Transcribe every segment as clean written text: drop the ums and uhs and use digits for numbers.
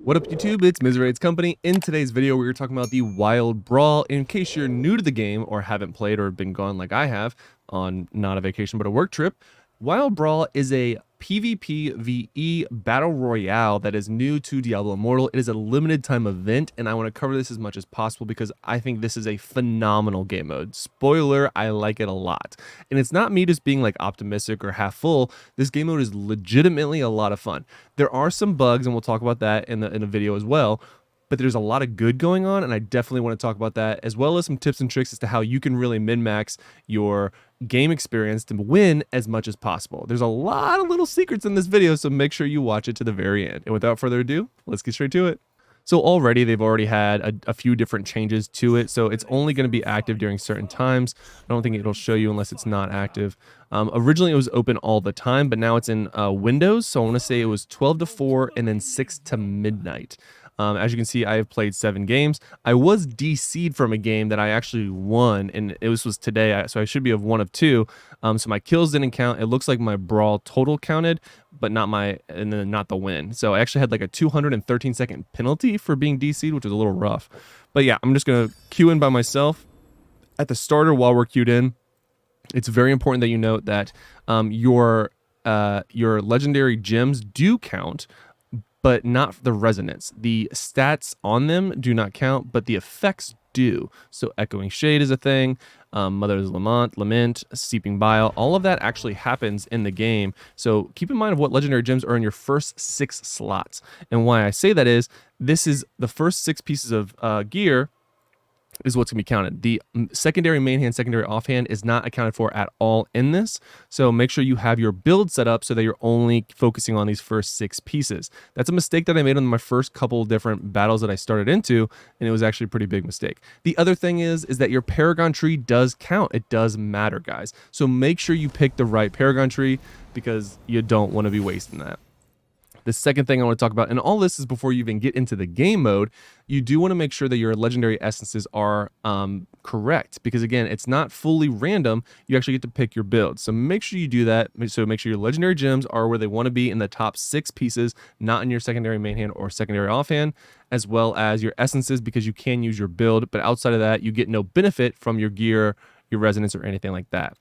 What up YouTube, it's Mizraid's Company. In today's video, we're talking about the Wild Brawl. In case you're new to the game or haven't played or been gone like I have on not a vacation but a work trip, Wild Brawl is a PvPvE Battle Royale that is new to Diablo Immortal. It is a limited time event, and I want to cover this as much as possible because I think this is a phenomenal game mode. Spoiler, I like it a lot. And it's not me just being like optimistic or half full. This game mode is legitimately a lot of fun. There are some bugs, and we'll talk about that in the video as well. But there's a lot of good going on, and I definitely want to talk about that, as well as some tips and tricks as to how you can really min-max your game experience to win as much as possible. There's a lot of little secrets in this video, so make sure you watch it to the very end. And without further ado, let's get straight to it. So already they've already had a few different changes to it, so it's only going to be active during certain times. I don't think it'll show you unless it's not active. Originally it was open all the time, but now it's in windows, so I want to say it was 12 to 4 and then 6 to midnight. As you can see, I have played 7 games. I was DC'd from a game that I actually won, and it was today, so I should be of 1 of 2. So my kills didn't count. It looks like my brawl total counted, but not the win. So I actually had like a 213-second penalty for being DC'd, which was a little rough. But yeah, I'm just gonna queue in by myself at the starter while we're queued in. It's very important that you note that your legendary gems do count, but not the resonance. The stats on them do not count, but the effects do. So Echoing Shade is a thing, Mother's Lament, Seeping Bile, all of that actually happens in the game. So keep in mind of what legendary gems are in your first 6 slots. And why I say that is, this is the first 6 pieces of gear is what's going to be counted. The secondary main hand, secondary offhand is not accounted for at all in this. So make sure you have your build set up so that you're only focusing on these first 6 pieces. That's a mistake that I made on my first couple different battles that I started into, and it was actually a pretty big mistake. The other thing is that your Paragon tree does count. It does matter, guys. So make sure you pick the right Paragon tree because you don't want to be wasting that. The second thing I want to talk about, and all this is before you even get into the game mode, you do want to make sure that your legendary essences are correct, because again, it's not fully random. You actually get to pick your build. So make sure you do that. So make sure your legendary gems are where they want to be in the top 6 pieces, not in your secondary main hand or secondary offhand, as well as your essences, because you can use your build, but outside of that, you get no benefit from your gear, your resonance, or anything like that.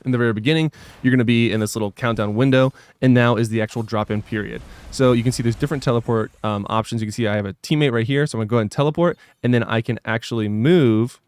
In the very beginning, you're going to be in this little countdown window, and now is the actual drop-in period. So you can see there's different teleport options. You can see I have a teammate right here, so I'm going to go ahead and teleport, and then I can actually move.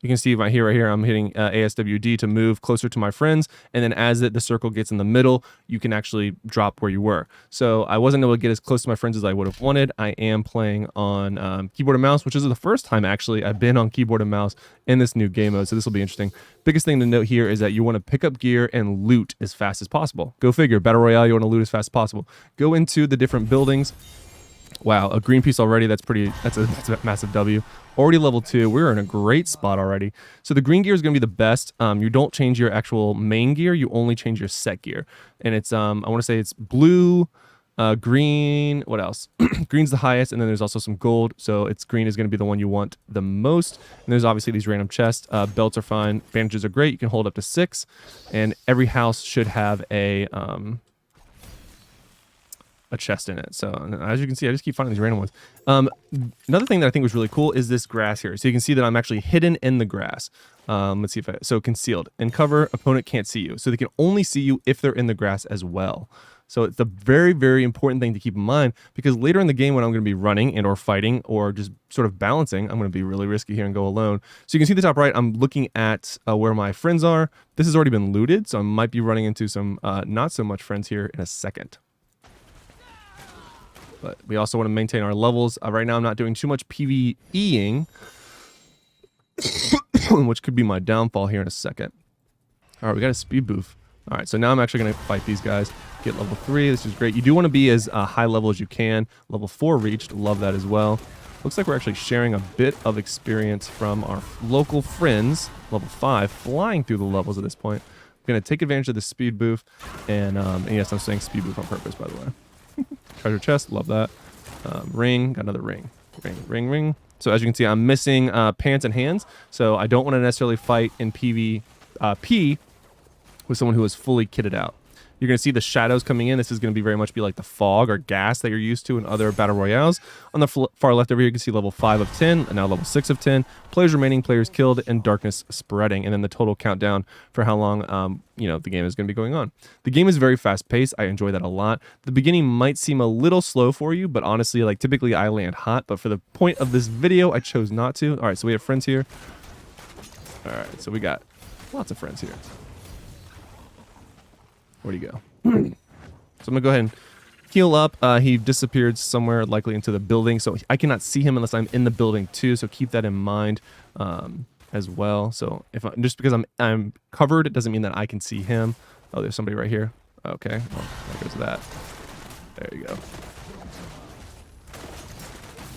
You can see right here, I'm hitting ASWD to move closer to my friends, and then as the circle gets in the middle, you can actually drop where you were. So I wasn't able to get as close to my friends as I would have wanted. I am playing on keyboard and mouse, which is the first time actually I've been on keyboard and mouse in this new game mode, so this will be interesting. Biggest thing to note here is that you want to pick up gear and loot as fast as possible. Go figure, Battle Royale, you want to loot as fast as possible. Go into the different buildings. Wow, a green piece already. That's a massive W. Already level 2. We're in a great spot already. So the green gear is going to be the best. You don't change your actual main gear. You only change your set gear. And it's, I want to say it's blue, green. What else? Green's the highest. And then there's also some gold. So it's green is going to be the one you want the most. And there's obviously these random chests. Belts are fine. Bandages are great. You can hold up to 6. And every house should have a chest in it. So as you can see, I just keep finding these random ones. Another thing that I think was really cool is this grass here. So you can see that I'm actually hidden in the grass. Let's see if so concealed and cover, opponent can't see you. So they can only see you if they're in the grass as well. So it's a very, very important thing to keep in mind, because later in the game when I'm going to be running and or fighting or just sort of balancing, I'm going to be really risky here and go alone. So you can see the top right, I'm looking at where my friends are. This has already been looted, so I might be running into some not so much friends here in a second. But we also want to maintain our levels. Right now, I'm not doing too much PvEing, which could be my downfall here in a second. All right, we got a speed boost. All right, so now I'm actually going to fight these guys. Get level 3. This is great. You do want to be as high level as you can. Level 4 reached. Love that as well. Looks like we're actually sharing a bit of experience from our local friends. Level 5, flying through the levels at this point. I'm going to take advantage of the speed boost. And yes, I'm saying speed boost on purpose, by the way. Treasure chest, love that. Ring, got another ring. Ring. So as you can see, I'm missing pants and hands, so I don't want to necessarily fight in PvP with someone who is fully kitted out. You're going to see the shadows coming in. This is going to be very much be like the fog or gas that you're used to in other battle royales. On the far left over here, you can see level 5 of 10, and now level 6 of 10. Players remaining, players killed, and darkness spreading. And then the total countdown for how long, the game is going to be going on. The game is very fast-paced. I enjoy that a lot. The beginning might seem a little slow for you, but honestly, like typically I land hot. But for the point of this video, I chose not to. All right, so we have friends here. All right, so we got lots of friends here. Where'd he go? So I'm gonna go ahead and heal up. He disappeared somewhere, likely into the building, so I cannot see him unless I'm in the building too. So keep that in mind as well. So if just because I'm covered, it doesn't mean that I can see him. Oh, there's somebody right here. Okay, well, there goes that. There you go.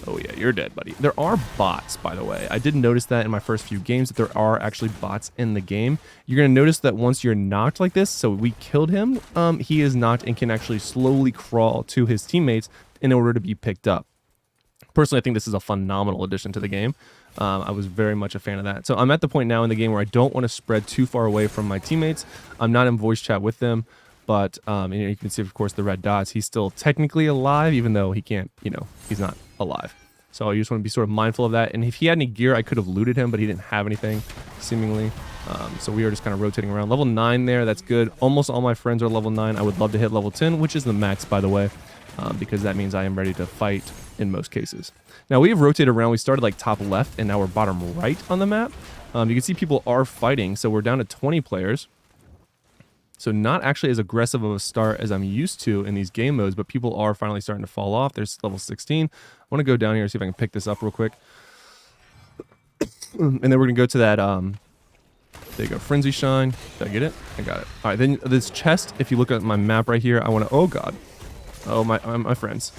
Oh yeah, you're dead, buddy. There are bots, by the way. I did notice that in my first few games that there are actually bots in the game. You're going to notice that once you're knocked like this, so we killed him, he is knocked and can actually slowly crawl to his teammates in order to be picked up. Personally, I think this is a phenomenal addition to the game. I was very much a fan of that. So I'm at the point now in the game where I don't want to spread too far away from my teammates. I'm not in voice chat with them, but you can see, of course, the red dots. He's still technically alive, even though he can't, he's not alive. So you just want to be sort of mindful of that. And if he had any gear, I could have looted him, but he didn't have anything, seemingly. So we are just kind of rotating around. Level 9 there, that's good. Almost all my friends are level 9. I would love to hit level 10, which is the max, by the way, because that means I am ready to fight in most cases. Now, we have rotated around. We started like top left, and now we're bottom right on the map. You can see people are fighting, so we're down to 20 players. So not actually as aggressive of a start as I'm used to in these game modes, but people are finally starting to fall off. There's level 16. I want to go down here and see if I can pick this up real quick. And then we're going to go to that, there you go, Frenzy Shine. Did I get it? I got it. All right, then this chest, if you look at my map right here, I want to, oh God. Oh, my friends.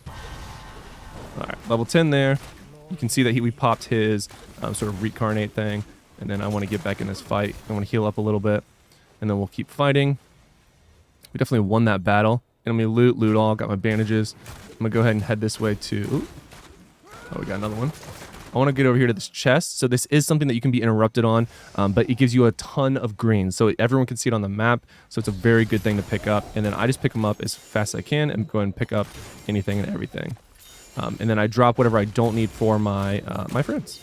All right, level 10 there. You can see that we popped his sort of reincarnate thing. And then I want to get back in this fight. I want to heal up a little bit. And then we'll keep fighting. We definitely won that battle. Enemy loot all. Got my bandages. I'm going to go ahead and head this way to... Ooh. Oh, we got another one. I want to get over here to this chest. So this is something that you can be interrupted on. But it gives you a ton of green. So everyone can see it on the map. So it's a very good thing to pick up. And then I just pick them up as fast as I can. And go ahead and pick up anything and everything. And then I drop whatever I don't need for my my friends,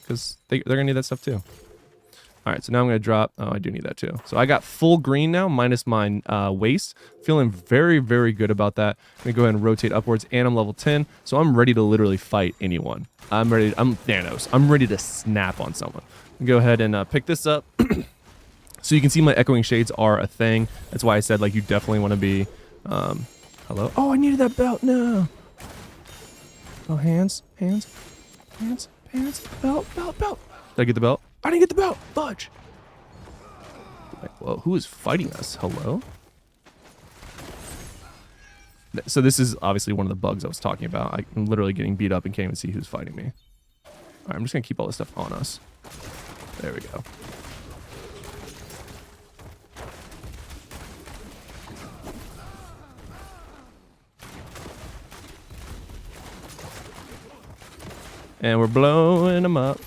because they're going to need that stuff too. All right, so now I'm going to drop... Oh, I do need that too. So I got full green now, minus my waist. Feeling very, very good about that. I'm going to go ahead and rotate upwards, and I'm level 10. So I'm ready to literally fight anyone. I'm Thanos. I'm ready to snap on someone. Go ahead and pick this up. So you can see my echoing shades are a thing. That's why I said, like, you definitely want to be... hello? Oh, I needed that belt. No. Oh, hands. Belt. Did I get the belt? I didn't get the belt. Fudge. Well, who is fighting us? Hello? So this is obviously one of the bugs I was talking about. I'm literally getting beat up and can't even see who's fighting me. All right, I'm just going to keep all this stuff on us. There we go. And we're blowing them up.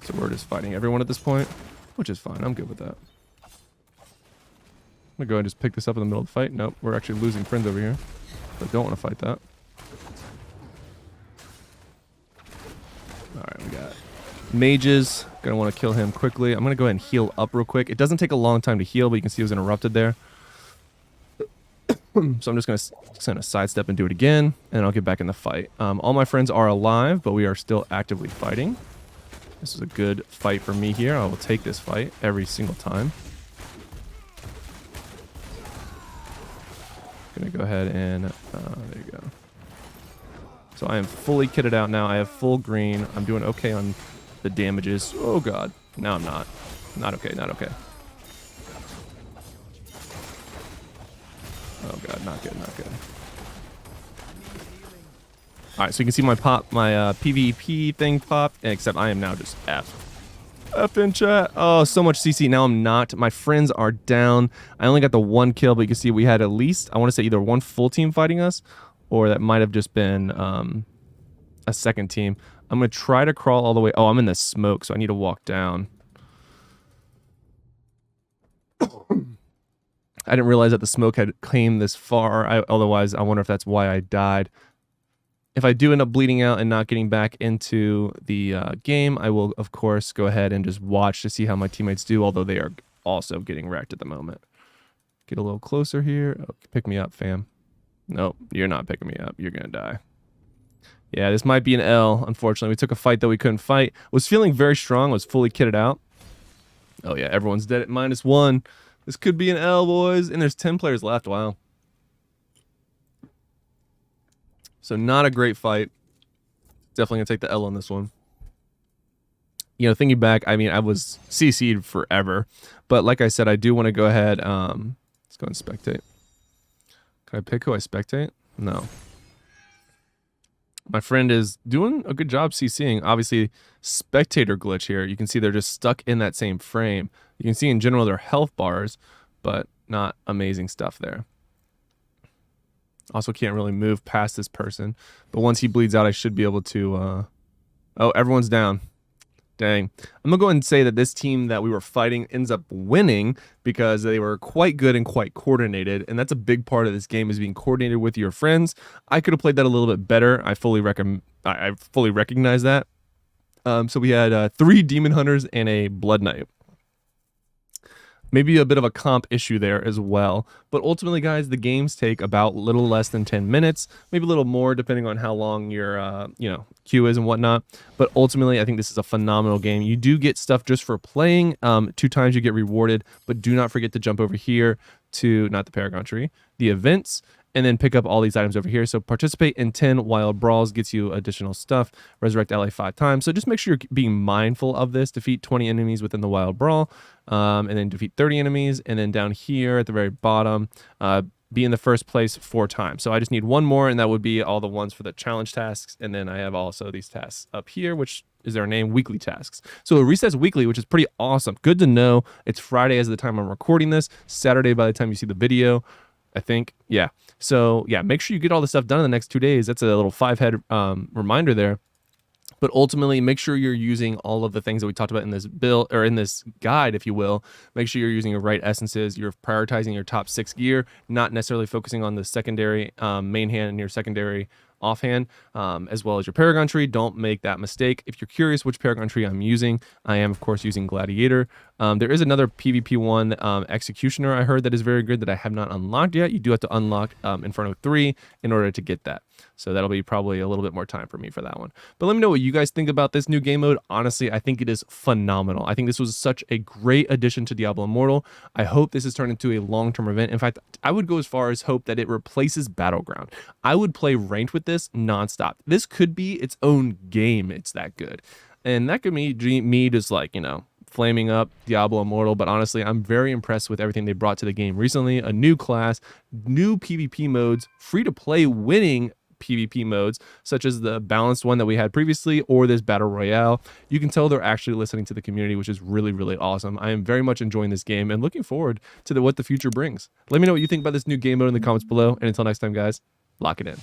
So we're just fighting everyone at this point, which is fine. I'm good with that. I'm gonna go ahead and just pick this up in the middle of the fight. Nope, we're actually losing friends over here. But don't want to fight that. Alright, we got mages. Gonna want to kill him quickly. I'm gonna go ahead and heal up real quick. It doesn't take a long time to heal, but you can see it was interrupted there. So I'm just gonna sidestep and do it again, and I'll get back in the fight. All my friends are alive, but we are still actively fighting. This is a good fight for me here. I will take this fight every single time. Gonna go ahead and there you go. So I am fully kitted out now. I have full green. I'm doing okay on the damages. Oh God, now I'm not. Not okay. Oh God, not good. Alright, so you can see my PvP thing pop, except I am now just F in chat. Oh, so much CC. Now I'm not. My friends are down. I only got the one kill, but you can see we had at least, I want to say either one full team fighting us, or that might have just been a second team. I'm going to try to crawl all the way. Oh, I'm in the smoke, so I need to walk down. I didn't realize that the smoke had came this far. Otherwise, I wonder if that's why I died. If I do end up bleeding out and not getting back into the game, I will, of course, go ahead and just watch to see how my teammates do, although they are also getting wrecked at the moment. Get a little closer here. Oh, pick me up, fam. Nope, you're not picking me up. You're going to die. Yeah, this might be an L, unfortunately. We took a fight that we couldn't fight. Was feeling very strong. Was fully kitted out. Oh, yeah, everyone's dead at -1. This could be an L, boys. And there's 10 players left. Wow. So not a great fight. Definitely going to take the L on this one. You know, thinking back, I mean, I was CC'd forever. But like I said, I do want to go ahead. Let's go and spectate. Can I pick who I spectate? No. My friend is doing a good job CCing. Obviously, spectator glitch here. You can see they're just stuck in that same frame. You can see in general their health bars, but not amazing stuff there. Also can't really move past this person. But once he bleeds out, I should be able to... Oh, everyone's down. Dang. I'm going to go ahead and say that this team that we were fighting ends up winning because they were quite good and quite coordinated. And that's a big part of this game, is being coordinated with your friends. I could have played that a little bit better. I fully recognize that. So we had 3 Demon Hunters and a Blood Knight. Maybe a bit of a comp issue there as well. But ultimately, guys, the games take about a little less than 10 minutes, maybe a little more depending on how long your queue is and whatnot. But ultimately, I think this is a phenomenal game. You do get stuff just for playing. 2 times you get rewarded, but do not forget to jump over here to, not the Paragon Tree, the events, and then pick up all these items over here. So participate in 10 wild brawls gets you additional stuff. Resurrect ally 5 times. So just make sure you're being mindful of this. Defeat 20 enemies within the wild brawl, and then defeat 30 enemies. And then down here at the very bottom, be in the first place 4 times. So I just need 1 more, and that would be all the ones for the challenge tasks. And then I have also these tasks up here, which is their name, weekly tasks. So it resets weekly, which is pretty awesome. Good to know. It's Friday as of the time I'm recording this. Saturday by the time you see the video, I think. Yeah. So yeah, make sure you get all this stuff done in the next 2 days. That's a little 5-head reminder there. But ultimately, make sure you're using all of the things that we talked about in this build, or in this guide, if you will. Make sure you're using your right essences. You're prioritizing your top 6 gear, not necessarily focusing on the secondary main hand and your secondary offhand, as well as your Paragon tree. Don't make that mistake. If you're curious which Paragon tree I'm using, I am, of course, using Gladiator. There is another PvP one, Executioner, I heard, that is very good that I have not unlocked yet. You do have to unlock Inferno 3 in order to get that. So that'll be probably a little bit more time for me for that one. But let me know what you guys think about this new game mode. Honestly, I think it is phenomenal. I think this was such a great addition to Diablo Immortal. I hope this is turned into a long-term event. In fact, I would go as far as hope that it replaces Battleground. I would play ranked with this nonstop. This could be its own game. It's that good. And that could be me just like, you know, flaming up Diablo Immortal, but honestly, I'm very impressed with everything they brought to the game recently. A new class, new PvP modes, free-to-play winning PvP modes, such as the balanced one that we had previously, or this Battle Royale. You can tell they're actually listening to the community, which is really, really awesome. I am very much enjoying this game and looking forward to what the future brings. Let me know what you think about this new game mode in the comments below, and until next time, guys, lock it in.